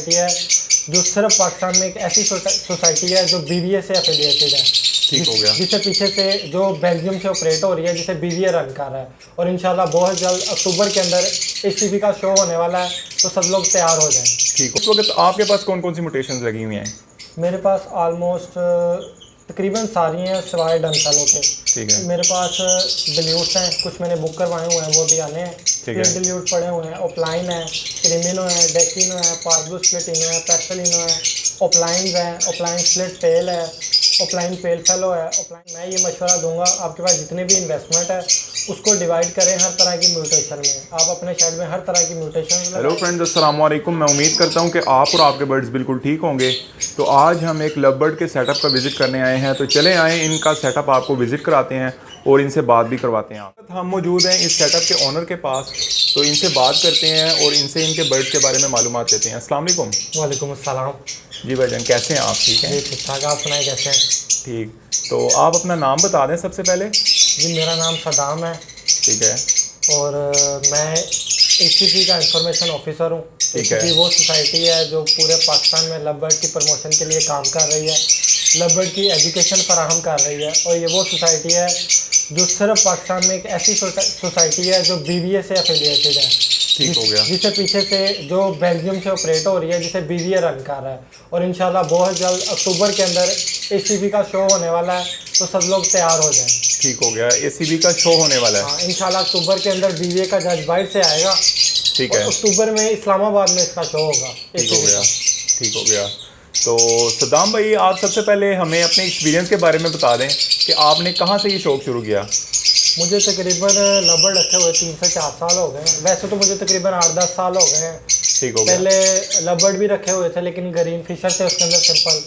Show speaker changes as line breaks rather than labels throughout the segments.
Society है जो सिर्फ पाकिस्तान में एक ऐसी सोसाइटी है जो BBA से एफिलिएटेड है।
ठीक हो गया।
जिसे पीछे से जो बेल्जियम से ऑपरेट हो रही है, जिसे BBA रन कर रहा है, और इंशाल्लाह बहुत जल्द अक्टूबर के अंदर ACB का शो होने वाला है, तो सब लोग तैयार हो जाएं।
ठीक। उस वक्त आपके पास कौन कौन सी मोटेशंस लगी हुई हैं?
मेरे पास ऑलमोस्ट तकरीबन सारी हैं सिवाय डनसेलो के।
ठीक है।
मेरे पास डिल्यूट्स हैं, कुछ मैंने बुक करवाए हुए हैं, वो भी आने हैं। स्प्लिट डिल्यूट पड़े हुए हैं, ओपलाइन है, क्रिमिनो है, डेकिनो है, पार्ब्लू स्प्लिटिनो है, पेस्टलिनो है, ओपलाइन है, ओपलाइन स्प्लिट पेल है, ओपलाइन पेल फेलो है। ओपलाइन मैं ये मशवरा दूंगा, आपके पास जितने भी इन्वेस्टमेंट है उसको डिवाइड करें हर तरह की म्यूटेशन में। आप अपने शेड में हर तरह की म्यूटेशन।
हेलो फ्रेंड्स, अस्सलाम वालेकुम। मैं उम्मीद करता हूं कि आप और आपके बर्ड्स बिल्कुल ठीक होंगे। तो आज हम एक लव बर्ड के सेटअप का विज़िट करने आए हैं, तो चले आए इनका सेटअप आपको विज़िट कराते हैं और इनसे बात भी करवाते हैं। हम मौजूद हैं इस सेटअप के ओनर के पास, तो इनसे बात करते हैं और इनसे इनके बर्ड्स के बारे में मालूमात देते हैं। अस्सलाम वालेकुम।
वालेकुम अस्सलाम।
जी भाईजान, कैसे हैं आप? ठीक हैं?
ठीक ठाक, आप सुनाए कैसे हैं?
ठीक। तो आप अपना नाम बता दें सबसे पहले।
जी मेरा नाम सदाम है।
ठीक है।
और मैं ACP का इंफॉर्मेशन ऑफिसर हूँ।
ठीक है।
ACP वो सोसाइटी है जो पूरे पाकिस्तान में लव बर्ड की प्रमोशन के लिए काम कर रही है, लव बर्ड की एजुकेशन फराहम कर रही है। और ये वो सोसाइटी है जो सिर्फ पाकिस्तान में एक ऐसी सोसाइटी है जो BBA से एफिलिएटेड है।
ठीक हो गया।
जिसे पीछे से जो बेल्जियम से ऑपरेट हो रही है, जिसे BBA रन कर रहा है, और इंशाल्लाह बहुत जल्द अक्टूबर के अंदर ACB का शो होने वाला है, तो सब लोग तैयार हो जाएं।
ठीक हो गया। ACB का शो होने वाला है।
हाँ, इंशाल्लाह अक्टूबर के अंदर BBA का जज बाइट से आएगा।
ठीक है।
अक्टूबर में इस्लामाबाद में इसका शो होगा।
ठीक हो गया। ठीक हो गया। तो सदाम भाई, आप सबसे पहले हमें अपने एक्सपीरियंस के बारे में बता दें कि आपने कहाँ से ये शौक़ शुरू किया?
मुझे तकरीबन लव बर्ड रखे हुए 3 से 4 साल हो गए हैं। वैसे तो मुझे तकरीबन 8-10 साल हो गए हैं।
ठीक हो गया।
पहले लव बर्ड भी रखे हुए थे, लेकिन ग्रीन फिशर थे, उसके अंदर सिंपल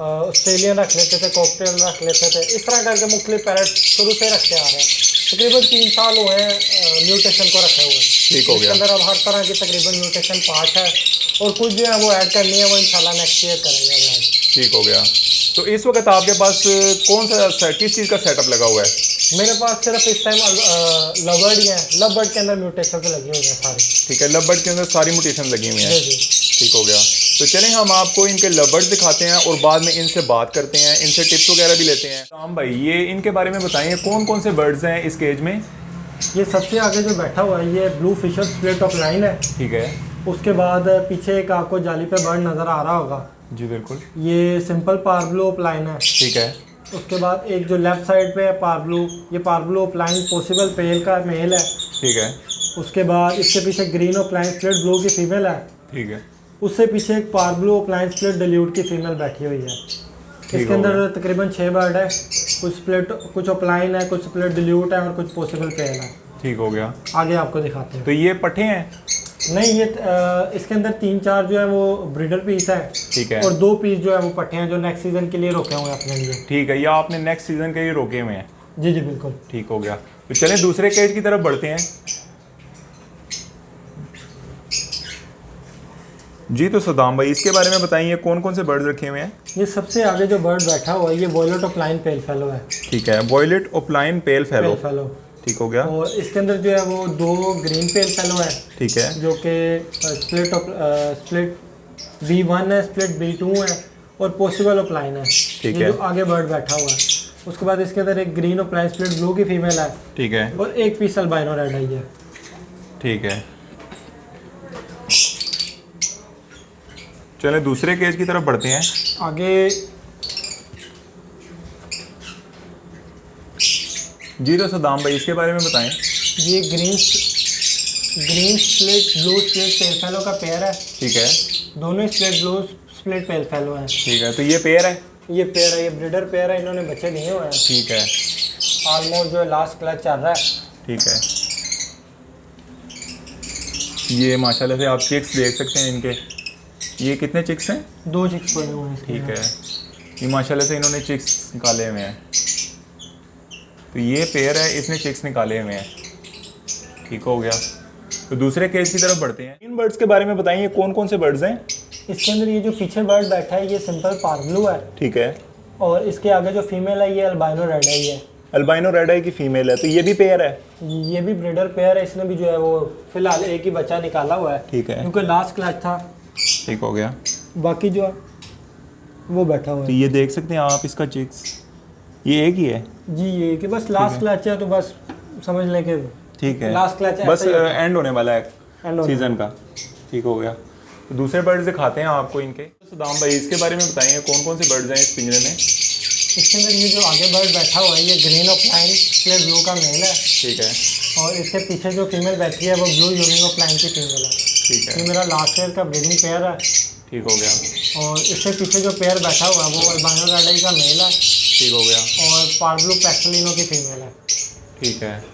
ऑस्ट्रेलियन रख लेते थे, कॉकटेल रख लेते थे, इस तरह करके मुख्तलिफ पैरट शुरू से रखते आ रहे हैं। तकरीबन 3 साल हुए हैं म्यूटेशन को रखे हुए।
ठीक हो गया।
इसके अंदर अब हर तरह की तकरीबन म्यूटेशन पार्ट है, और कुछ जो है वो ऐड करनी है, वो इंशाल्लाह नेक्स्ट ईयर करेंगे।
ठीक हो गया। तो इस वक्त आपके पास कौन सा किस चीज़ का सेटअप लगा हुआ है?
मेरे पास सिर्फ इस टाइम लव बर्ड ही है। लव बर्ड के अंदर म्यूटेशन लगी हुई है सारी। ठीक
है। लव बर्ड के अंदर सारी म्यूटेशन लगी हुई हैं।
जी।
ठीक हो गया। तो चलें हम आपको इनके लव बर्ड दिखाते हैं और बाद में इनसे बात करते हैं, इनसे टिप्स वगैरह भी लेते हैं। राम भाई, ये इनके बारे में बताइए, कौन कौन से बर्ड्स हैं इस केज में?
ये सबसे आगे जो बैठा हुआ है ये blue Fischer split of line है।
ठीक है।
उसके बाद पीछे एक आपको जाली पे बर्ड नज़र आ रहा होगा।
जी बिल्कुल।
ये सिंपल पार्ब्लू ओपलाइन है।
ठीक है।
उसके बाद एक जो लेफ्ट साइड पे है पार्ब्लू, ये पार्ब्लू ओपलाइन पॉसिबल पेल का मेल है।
ठीक है।
उसके बाद इसके पीछे ग्रीन ओपलाइन स्प्लिट ब्लू की फीमेल है।
ठीक है।
उससे पीछे एक पार्ब्लू ओपलाइन स्प्लिट डिल्यूट की फीमेल बैठी हुई है। इसके अंदर तकरीबन 6 बर्ड है, कुछ स्प्लिट, कुछ ओपलाइन है, कुछ स्प्लिट डिल्यूट है, और कुछ पॉसिबल पेल है।
ठीक हो गया।
आगे आपको दिखाते हैं।
तो ये पट्टे हैं?
नहीं, ये इसके अंदर 3-4 जो है वो ब्रीडर पीस है।
ठीक है।
और 2 पीस जो है वो पट्टे हैं, जो नेक्स्ट सीजन के लिए रोके हुए हैं अपने लिए।
ठीक है। या आपने नेक्स्ट सीजन के लिए रोके हुए हैं?
जी जी बिल्कुल।
ठीक हो गया। तो चलें दूसरे केज की तरफ बढ़ते हैं। जी, तो सदाम भाई, इसके बारे में बताइए, कौन कौन से बर्ड रखे हुए हैं?
ये सबसे आगे जो बर्ड बैठा हुआ है ये वॉयलेट ओपलाइन पेल फेलो है।
ठीक है। Violet opaline pale fallow. ठीक हो गया।
और इसके अंदर जो है वो 2 ग्रीन पेल फेलो है। ठीक है। जो कि स्प्लिट B1 है, स्प्लिट B2 है, और पॉसिबल ओपलाइन है। ठीक है। जो आगे बर्ड बैठा हुआ है। उसके बाद इसके अंदर एक ग्रीन ओपलाइन स्प्लिट ब्लू की फीमेल है। ठीक है। और एक पीस अल्बाइनो रेड आई है।
ठीक है। चलें दूसरे केज की तरफ बढ़ते हैं।
आगे
जी, तो सदाम भाई, इसके बारे में बताएं।
ये green split blue split pale fellow का पेयर है। ठीक है। दोनों split blue split pale fellow हैं। ठीक है।
तो ये पेयर है?
ये पेयर है, ये ब्रीडर पेयर है, इन्होंने बच्चे दिए हुए हैं।
ठीक है।
ऑलमोस्ट जो है लास्ट क्लच चल रहा है। ठीक है।
ये माशाल्लाह से आप चिक्स देख सकते हैं इनके। ये कितने चिक्स हैं?
2 चिक्स पड़े हुए हैं।
ठीक है। ये माशाल्लाह से इन्होंने चिक्स निकाले हुए हैं। तो ये पेयर है, इसने चिक्स निकाले हुए हैं। ठीक हो गया। तो दूसरे केस की तरफ बढ़ते हैं। इन बर्ड्स के बारे में बताइए, कौन कौन से बर्ड्स हैं?
इसके अंदर ये जो पीछे बर्ड बैठा है ये सिंपल पार्ब्लू है।
ठीक है।
और इसके आगे जो फीमेल है ये अल्बाइनो रेड आई है।
अल्बाइनो रेड आई की फीमेल है। तो ये भी पेयर है?
ये भी ब्रीडर पेयर है। इसने भी जो है वो फिलहाल एक ही बच्चा निकाला हुआ है।
ठीक है।
क्योंकि लास्ट क्लच था,
ठीक हो गया।
बाकी जो है वो बैठा हुआ
तो
है।
ये देख सकते हैं आप इसका चिक्स, ये एक ही है।
जी ये कि बस लास्ट क्लच है, तो बस समझ लें कि
ठीक है,
लास्ट क्लच
बस एंड होने वाला है
End होने
सीजन का। ठीक हो गया। तो दूसरे बर्ड्स दिखाते हैं आपको इनके। सदाम भाई इसके बारे में बताइए कौन कौन से बर्ड्स हैं इस पिंजरे में।
इसके अंदर ये जो आगे बर्ड बैठा हुआ है ये green of line split blue का मेल है,
ठीक है,
और इसके पीछे जो फीमेल बैठी है वो ब्लू यूनिंग ऑफ लाइन की फीमेल है।
ठीक है,
ये मेरा लास्ट ईयर का ब्रीडिंग पेयर है।
ठीक हो गया।
और इसके पीछे जो पेयर बैठा हुआ है वो अल्बानो रेड का मेल है,
ठीक हो गया।
और पार्ब्लू पैक्सलिनो की फीमेल है।
ठीक है,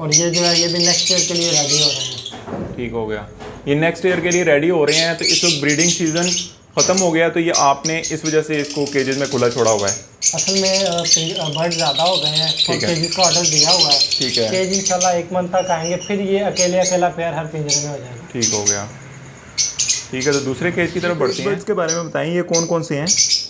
और ये जो है ये भी नेक्स्ट ईयर के लिए रेडी हो रहे हैं।
ठीक हो गया। ये नेक्स्ट ईयर के लिए रेडी हो रहे हैं। तो इस वक्त ब्रीडिंग सीजन ख़त्म हो गया, तो ये आपने इस वजह से इसको केजेस में खुला छोड़ा हुआ है।
असल में बर्ड ज़्यादा हो गए हैं और
ठीक है।
केजेस का ऑर्डर दिया हुआ है।
ठीक है,
केज इंशाल्लाह 1 मंथ तक आएंगे, फिर ये अकेला पेयर हर पिंजरे में हो जाएगा।
ठीक हो गया। ठीक है, तो दूसरे केज की तरफ बढ़ते हैं। इसके बारे में बताइए ये कौन कौन से हैं।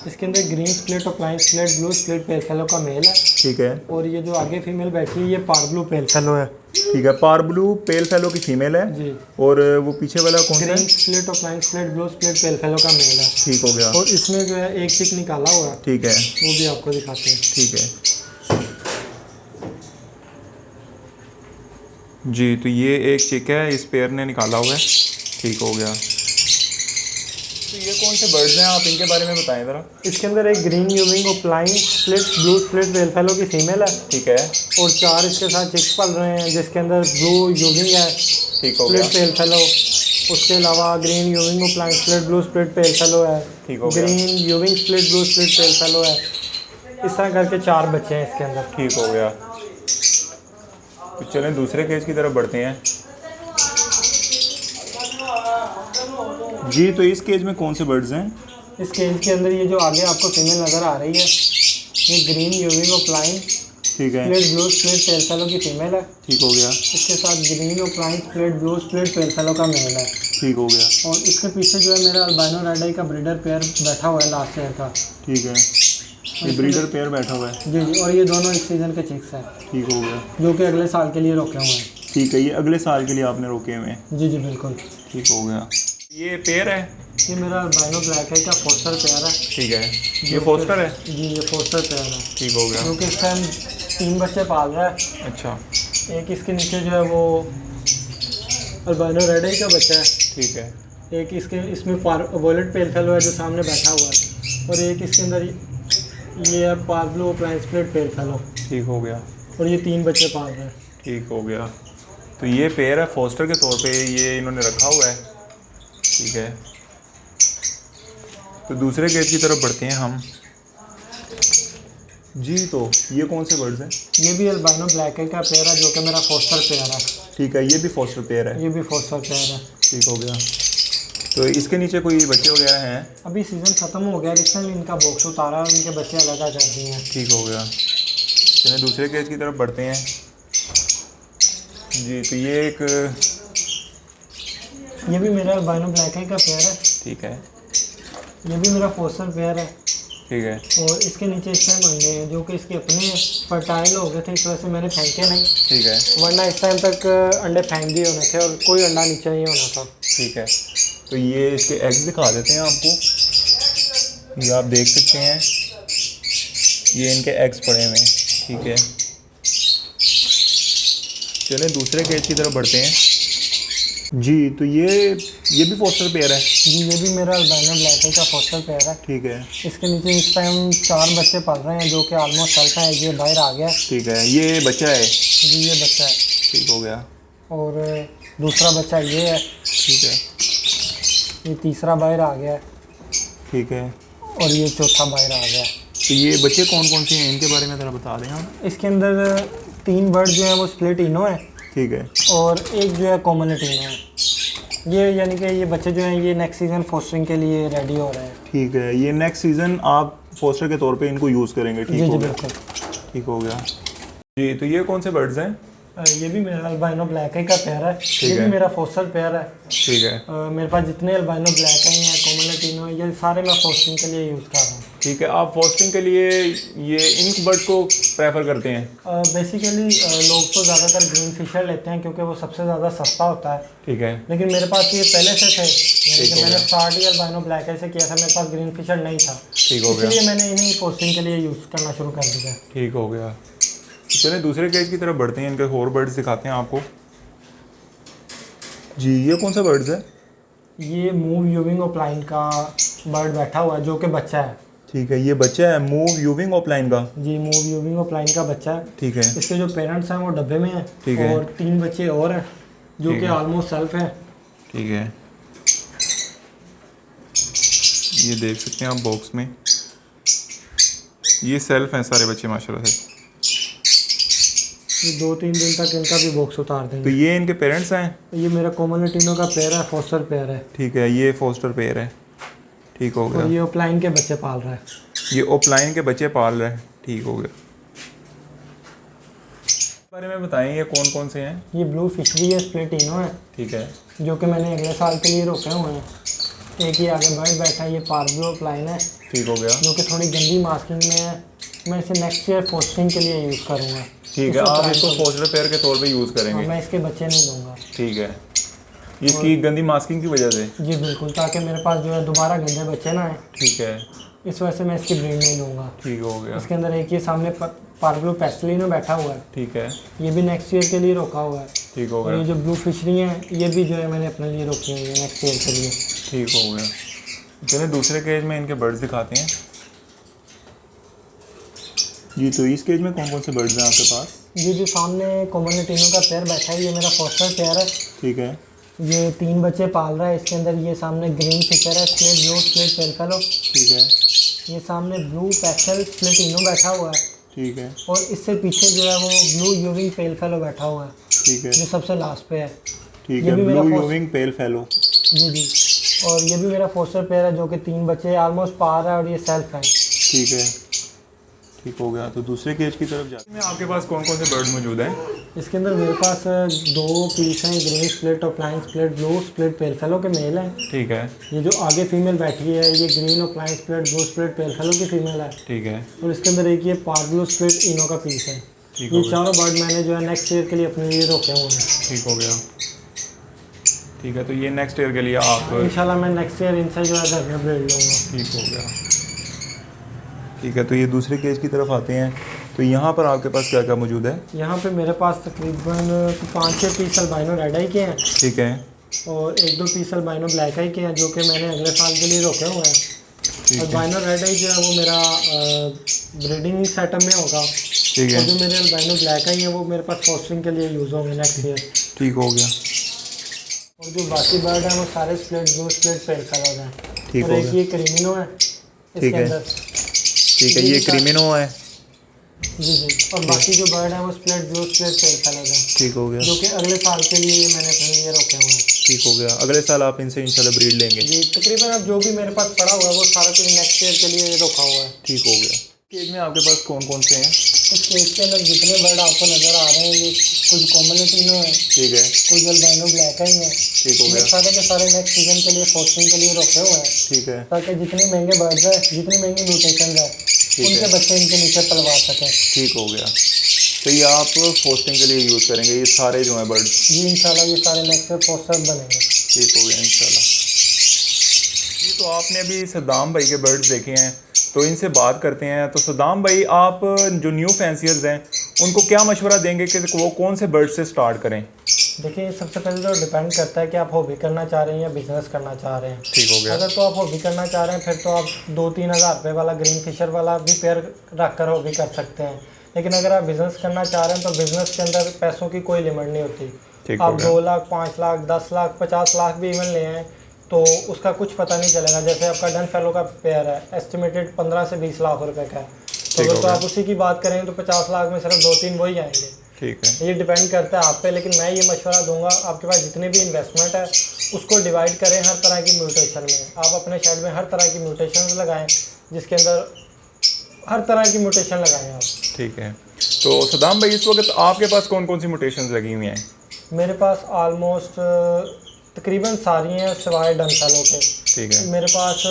इसके अंदर ग्रीन स्प्लिट और plain split blue split pale fellow का मेल है,
ठीक है,
और ये जो आगे फीमेल बैठी है ये पार्ब्लू पेल फेलो है।
ठीक है, पार्ब्लू पेल फेलो की फीमेल है।
जी।
और वो पीछे वाला कौन सा
ग्रीन
है।
स्प्लिट और plain split blue split pale fellow का मेल है।
ठीक हो गया।
और इसमें जो है एक चिक निकाला हुआ है,
ठीक है,
वो भी आपको दिखाते हैं।
ठीक है जी। तो ये एक चिक है, इस पेयर ने निकाला हुआ है। ठीक हो गया। तो ये कौन से बर्ड्स हैं, आप इनके बारे में बताएं ज़रा।
इसके अंदर एक ग्रीन यूविंग और plain split blue split pale fellow की फीमेल है,
ठीक है,
और 4 इसके साथ चिक्स पल रहे हैं, जिसके अंदर ब्लू यूविंग है
ठीक हो गया।
Split pale fellow. उसके अलावा ग्रीन यूविंग और plain split blue split pale fellow है,
ठीक हो गया।
ग्रीन यूविंग split blue split pale fellow है। इस तरह करके 4 बच्चे हैं इसके अंदर।
ठीक हो गया। तो चलें दूसरे केज की तरफ बढ़ते हैं जी। तो इस केज में कौन से बर्ड्स हैं।
इस केज के अंदर ये जो आगे आपको फीमेल नज़र आ रही है ये ग्रीन यूविंग और प्लाइन
ठीक है,
split blue split pale fellow की फीमेल है।
ठीक हो गया।
इसके साथ ग्रीन और plain split blue split pale fellow का मेल है।
ठीक हो गया।
और इसके पीछे जो है मेरा अल्बानो रेड आई का ब्रीडर पेयर बैठा हुआ है लास्ट ईयर का।
ठीक है, ये ब्रीडर पेयर बैठा हुआ है।
जी जी, और ये दोनों इस सीज़न के चिक्स हैं
ठीक हो गया।
जो कि अगले साल के लिए रोके हुए हैं।
ठीक है, ये अगले साल के लिए आपने रोके हुए हैं।
जी जी बिल्कुल।
ठीक हो गया। ये पेयर है।
ये मेरा अल्बानो ब्लैक आई का फोस्टर पेयर है।
ठीक है, ये फोस्टर है।
जी ये फोस्टर पेयर है,
ठीक हो गया।
जो कि इस टाइम 3 बच्चे पाल रहा है।
अच्छा,
एक इसके नीचे जो है वो अल्बानो रेड आई का बच्चा है,
ठीक है,
एक इसके इसमें वॉलेट पेल फेलो है जो सामने बैठा हुआ है, और एक इसके अंदर ये है पार्ब्लू प्लाइन स्प्लिट पेल फेलो।
ठीक हो गया।
और ये 3 बच्चे पाल रहे हैं।
ठीक हो गया। तो ये पेयर है फोस्टर के तौर पे ये इन्होंने रखा हुआ है। ठीक है, तो दूसरे केज की तरफ बढ़ते हैं हम जी। तो ये कौन से बर्ड्स हैं।
ये भी अल्बानो ब्लैक आई का पेयर है जो कि मेरा फोस्टर पेयर है।
ठीक है, ये भी फोस्टर पेयर है।
ये भी फोस्टर पेयर है।
ठीक हो गया। तो इसके नीचे कोई बच्चे वगैरह हैं।
अभी सीज़न ख़त्म हो गया, रिसेंटली इनका बॉक्स उतारा और इनके बच्चे अलग आ जाते हैं।
ठीक हो गया। चलिए दूसरे केज की तरफ बढ़ते हैं जी। तो
ये भी मेरा अल्बानो ब्लैक आई का पेयर है।
ठीक है,
ये भी मेरा फोस्टर पेयर है।
ठीक है,
और इसके नीचे इस टाइम अंडे हैं जो कि इसके अपने फर्टाइल हो गए थे, इस वजह से मैंने फेंके नहीं,
ठीक है,
वरना इस टाइम तक अंडे फेंक दिए होने थे और कोई अंडा नीचे नहीं होना था।
ठीक है। तो ये इसके एग्स दिखा देते हैं आपको। ये आप देख सकते हैं, ये इनके एग्स पड़े हुए हैं। ठीक है, चलें दूसरे केज की तरफ बढ़ते हैं जी। तो ये भी फोस्टर पेयर है।
जी ये भी मेरा अल्बानो ब्लैक आई का फोस्टर पेयर है।
ठीक है,
इसके नीचे इस टाइम 4 बच्चे पल रहे हैं जो कि ऑलमोस्ट सेल्फ है, ये बाहर आ गया।
ठीक है, ये बच्चा है।
जी ये बच्चा है।
ठीक हो गया।
और दूसरा बच्चा ये है।
ठीक है,
ये तीसरा बाहर आ गया है,
ठीक है।
और ये चौथा बाहर आ गया।
तो ये बच्चे कौन कौन से हैं, इनके बारे में ज़रा बता दें आप।
इसके अंदर 3 बर्ड जो है वो स्प्लिट इनो है,
ठीक है,
और एक जो है कॉमन इनो है। ये यानी कि ये बच्चे जो हैं ये नेक्स्ट सीज़न फोस्टरिंग के लिए रेडी हो रहे हैं।
ठीक है। ये नेक्स्ट सीज़न आप फोस्टर के तौर पे इनको यूज़ करेंगे। ठीक
जी
हो
जी
गया।
बिल्कुल।
ठीक हो गया जी। तो ये कौन से बर्ड्स हैं।
ये भी मेरा अल्बानो ब्लैक आई का पेयर है। ये
है।
भी मेरा फोस्टर पेयर है।
ठीक है,
मेरे पास जितने अल्बानो ब्लैक आई हैं, कॉमन लैटिनो, ये सारे मैं फोस्टिंग के लिए यूज़ कर रहा हूँ।
ठीक है, आप फोस्टिंग के लिए ये इन बर्ड्स को प्रेफर करते हैं?
बेसिकली लोग तो ज़्यादातर ग्रीन फिशर लेते हैं क्योंकि वो सबसे ज़्यादा सस्ता होता है।
ठीक है,
लेकिन मेरे पास ये पहले से थे, यानी कि
हो
मैंने
गया।
स्टार्ट ही अल्बाइनो ब्लैक आई से किया था, मेरे पास ग्रीन फिशर नहीं था,
ठीक हो गया,
इसलिए मैंने इन्हीं पोस्टिंग के लिए यूज़ करना शुरू कर दिया।
ठीक हो गया। चलिए दूसरे केज की तरफ बढ़ते हैं, इनके और बर्ड्स दिखाते हैं आपको। जी, ये कौन सा बर्ड्स है?
ये मूव यूविंग ओपलाइन का बर्ड बैठा हुआ है जो कि बच्चा है।
ठीक है, ये बच्चा है मूव यूविंग ओपलाइन का।
जी, मूव यूविंग ओपलाइन का बच्चा है।
ठीक है,
इसके जो पेरेंट्स हैं वो डब्बे में हैं,
ठीक है।
और 3 बच्चे और हैं जो
ठीक
कि
है।
ऑलमोस्ट सेल्फ है।
ठीक है, ये देख सकते हैं आप बॉक्स में, ये सेल्फ हैं सारे बच्चे माशाल्लाह से।
ये 2-3 दिन तक इनका भी बॉक्स उतार
तो
देंगे।
ये इनके पेरेंट्स हैं?
ये मेरा कॉमोलिटिनो का पेयर है, फोस्टर पेयर है,
ठीक है, ये फोस्टर पेयर है। ठीक हो
और
गया,
ये ओपलाइन के बच्चे पाल रहा है।
ये ओपलाइन के बच्चे पाल रहे हैं। ठीक हो गया, इस बारे में बताएं ये कौन कौन से हैं?
ये ब्लू फिशरी है, स्प्लिटिनो है,
ठीक है,
जो कि मैंने अगले साल के लिए रोके हुए हैं। एक ही आगे बर्ड बैठा है, ये पार्ब्लो ओपलाइन है,
ठीक हो गया।
जो कि थोड़ी गंदी मास्किंग में है। मैं इसे नेक्स्ट ईयर फोस्टिंग के लिए यूज़ करूँगा।
ठीक है, आप इसको फोस्टर पेयर के तौर पे यूज़ करेंगे?
मैं इसके बच्चे नहीं दूंगा।
ठीक है, इसकी गंदी मास्किंग की वजह से?
जी बिल्कुल, ताकि मेरे पास जो है दोबारा गंदे बच्चे ना आए,
ठीक है,
इस वजह से मैं इसकी ब्रीड नहीं लूँगा।
ठीक हो गया।
इसके अंदर एक ये सामने पार्ब्लो पेस्टलिनो बैठा हुआ है,
ठीक है,
ये भी नेक्स्ट ईयर के लिए रोका हुआ है।
ठीक हो
और ये
गया,
जो ब्लू फिशरी है, ये भी जो है मैंने अपने लिए रोकी हुई है नेक्स्ट ईयर के लिए।
ठीक हो गया। चलिए दूसरे केज में इनके बर्ड्स दिखाते हैं। जी, तो इस केज में कौन कौन से बर्ड्स हैं आपके पास?
ये जो सामने कॉमोलिटिनो का पेयर बैठा है, ये मेरा फोस्टर पेयर है।
ठीक है,
ये 3 बच्चे पाल रहा है। इसके अंदर ये सामने ग्रीन फिशर है, स्प्लिट ब्लू स्प्लिट पेलफेलो।
ठीक है,
ये सामने ब्लू पेस्टल स्प्लिटिनो बैठा हुआ है,
ठीक है,
और इससे पीछे जो है वो ब्लू यूविंग पेलफेलो बैठा हुआ है,
ठीक है,
जो सबसे लास्ट पे है।
ठीक
ये
है,
भी मेरा
ब्लू
फोस्ट-
यूविंग पेल फेलो।
जी जी, और ये भी मेरा फोस्टर पेयर है, जो कि 3 बच्चे ऑलमोस्ट पार है, और ये सेल्फ है।
ठीक है, ठीक हो गया। तो दूसरे केज की तरफ जाते हैं। आपके पास कौन कौन से बर्ड मौजूद हैं?
इसके अंदर मेरे पास 2 पीस हैं, ग्रीन स्प्लिट और प्लाइन स्प्लिट ब्लू स्प्लिट पेलफेलो के मेल हैं।
ठीक है,
ये जो आगे फीमेल बैठी है, ये ग्रीन और प्लाइन स्प्लिट ब्लू स्प्लिट पेलफेलो की फीमेल है।
ठीक है,
और इसके अंदर एक ये पार्ब्लो स्प्लिट इनो का पीस है।
ठीक हो
ये
गया,
चारों बर्ड मैंने जो है नेक्स्ट ईयर के लिए अपने लिए रोके हुए हैं।
ठीक हो गया। ठीक है, तो ये नेक्स्ट ईयर के लिए आप?
इंशाल्लाह मैं नेक्स्ट ईयर इनसे जो है घर में ब्रीड लूँगा।
ठीक हो गया। ठीक है, तो ये दूसरे केज की तरफ आते हैं। तो यहाँ पर आपके पास क्या क्या मौजूद है?
यहाँ पे मेरे पास तकरीबन 5-6 पीस अल्बाइनो रेड आई के हैं,
ठीक है,
और 1-2 पीस अल्बाइनो ब्लैक आई के हैं, जो कि मैंने अगले साल के लिए रोके हुए हैं।
ठीक है,
अल्बाइनो रेड आई जो है वो मेरा ब्रीडिंग सेटअप में होगा,
ठीक
और
है,
जो मेरे अल्बाइनो ब्लैक आई हैं वो मेरे पास फोस्टिंग के लिए यूज़ होंगे नेक्स्ट ईयर।
ठीक हो गया,
और जो बाकी बर्ड हैं वो सारे स्प्लिट ब्लू स्प्लिट पेल कलर हैं।
ठीक
और
हो
एक
गया।
ये क्रीमिनो है
ठीक
इसके
है।
अंदर।
ठीक है, ये क्रिमिनो है।
जी जी, और बाकी जो बर्ड हैं वो स्प्लिट ब्लू स्प्लिट पेल कलर हैं,
ठीक हो गया,
जो कि अगले साल के लिए ये मैंने अपने लिए रोके हुए हैं।
ठीक हो गया। अगले साल आप इनसे इंशाल्लाह ब्रीड लेंगे?
जी, तकरीबन अब जो भी मेरे पास पड़ा हुआ है वो सारा कुछ नेक्स्ट ईयर के लिए रोका हुआ है।
ठीक हो गया। केज में आपके पास कौन कौन से हैं?
इस केज के अंदर जितने बर्ड आपको नज़र आ रहे हैं, ये कुछ कॉमोलिटिनो है,
ठीक है,
कुछ अल्बाइनो ब्लैक आई हैं।
ठीक हो
ये
गया,
सारे के सारे नेक्स्ट सीजन के लिए फोस्टिंग के लिए रोके हुए हैं,
ठीक है,
ताकि जितने महंगे बर्ड्स हैं, जितनी महंगी म्यूटेशन है, उनके बच्चे इनके नीचे पलवा सकें।
ठीक हो गया। तो ये आप पोस्टिंग के लिए यूज़ करेंगे ये सारे जो हैं बर्ड्स?
जी इंशाल्लाह ये सारे नेक्स्ट ईयर पोस्टर बनेंगे।
ठीक हो गया इंशाल्लाह। जी, तो आपने अभी सद्दाम भाई के बर्ड्स देखे हैं, तो इनसे बात करते हैं। तो सद्दाम भाई, आप जो न्यू फैंसियर्स हैं उनको क्या मशवरा देंगे कि वो कौन से बर्ड से स्टार्ट करें?
देखिए, सबसे पहले तो डिपेंड करता है कि आप हॉबी करना चाह रहे हैं या बिजनेस करना चाह रहे हैं।
ठीक हो गया,
अगर तो आप हॉबी करना चाह रहे हैं, फिर तो आप 2-3 हज़ार रुपये वाला ग्रीन फिशर वाला भी पेयर रख कर हॉबी कर सकते हैं। लेकिन अगर आप बिज़नेस करना चाह रहे हैं तो बिज़नेस के अंदर पैसों की कोई लिमिट नहीं होती।
ठीक हो
आप
गया,
2 लाख, 5 लाख, 10 लाख, 50 लाख भी इवन ले आएँ तो उसका कुछ पता नहीं चलेगा। जैसे आपका डन फेलो का पेयर है, एस्टिमेटेड 15 से 20 लाख रुपए का है, तो
ठीक हो
अगर तो
गया।
आप उसी की बात करें तो 50 लाख में सिर्फ 2-3 वही आएंगे।
ठीक है,
ये डिपेंड करता है आप पे। लेकिन मैं ये मशवरा दूंगा, आपके पास जितनी भी इन्वेस्टमेंट है उसको डिवाइड करें हर तरह की म्यूटेशन में। आप अपने शेड में हर तरह की म्यूटेशन लगाएं, जिसके अंदर हर तरह की म्यूटेशन लगाएं आप।
ठीक है। तो सद्दाम भाई, इस वक्त आपके पास कौन कौन सी म्यूटेशंस लगी हुई हैं?
मेरे पास ऑलमोस्ट तकरीबन सारी हैं सिवाय डन फेलो के।
ठीक है।
मेरे पास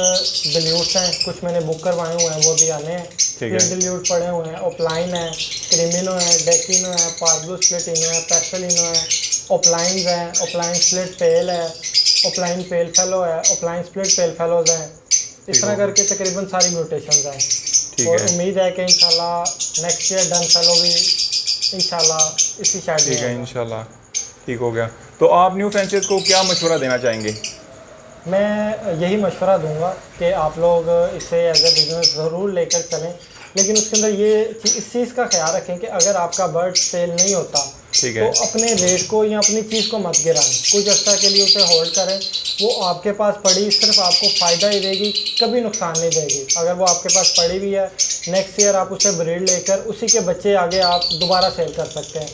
डिल्यूट्स हैं, कुछ मैंने बुक करवाए हुए हैं, वो भी आने हैं।
ठीक है।
डिल्यूट पड़े हुए हैं, ओपलाइन है, क्रिमिनो है, डेकिनो है, पार्ब्लू स्प्लिटिनो है, पेस्टलिनो है, ओपलाइंस हैं, ओपलाइन स्प्लिट पेल है, ओपलाइन पेल फेलो है, ओपलाइन स्प्लिट पेल फेलोज हैं। इस तरह करके तकरीबन सारी म्यूटेशंस हैं।
ठीक
और
है।
उम्मीद है कि इंशाल्लाह नेक्स्ट ईयर डन फेलो भी इंशाल्लाह इसी शायद
ठीक है, इंशाल्लाह ठीक हो गया। तो आप न्यू फ्रेंचाइज को क्या मशवरा देना चाहेंगे?
मैं यही मशवरा दूंगा कि आप लोग इसे एज ए बिज़नेस ज़रूर लेकर चलें, लेकिन उसके अंदर ये इस चीज़ का ख्याल रखें कि अगर आपका बर्ड सेल नहीं होता
ठीक
तो
है।
अपने रेट को या अपनी चीज़ को मत गिराएं, कुछ अर्सा के लिए उसे होल्ड करें। वो आपके पास पड़ी सिर्फ आपको फ़ायदा ही देगी, कभी नुकसान नहीं देगी। अगर वो आपके पास पड़ी हुई है, नेक्स्ट ईयर आप उसे ब्रीड लेकर उसी के बच्चे आगे आप दोबारा सेल कर सकते हैं।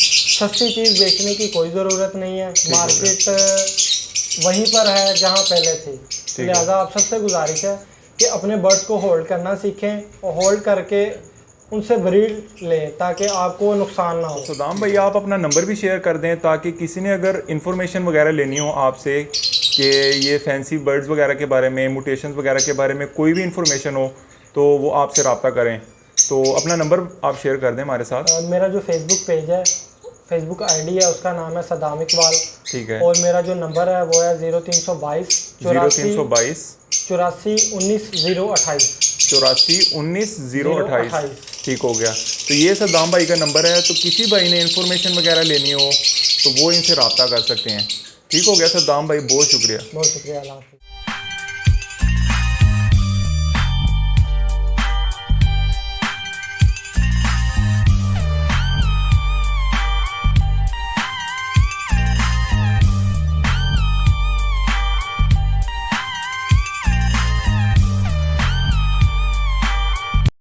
सस्ती चीज़ बेचने की कोई ज़रूरत नहीं है, मार्केट वहीं पर है जहां पहले थी। लिहाजा आप सबसे गुजारिश है कि अपने बर्ड्स को होल्ड करना सीखें और होल्ड करके उनसे ब्रीड लें ताकि आपको नुकसान ना हो।
सदाम भाई, आप अपना नंबर भी शेयर कर दें ताकि किसी ने अगर इन्फॉर्मेशन वगैरह लेनी हो आपसे कि ये फैंसी बर्ड्स वगैरह के बारे में, म्यूटेशंस वगैरह के बारे में कोई भी इन्फॉर्मेशन हो तो वो आपसे रब्ता करें। तो अपना नंबर आप शेयर कर दें हमारे साथ।
मेरा जो फेसबुक पेज है, फेसबुक आईडी है, उसका नाम है सदाम इकबाल।
ठीक है।
और मेरा जो नंबर है वो है 0322
0322
84 19 028
84 19 028। ठीक हो गया। तो ये सदाम भाई का नंबर है, तो किसी भाई ने इन्फॉर्मेशन वगैरह लेनी हो तो वो इनसे रब्ता कर सकते हैं। ठीक हो गया सदाम भाई, बहुत शुक्रिया।
बहुत शुक्रिया। अल्लाह हाफ़िज़।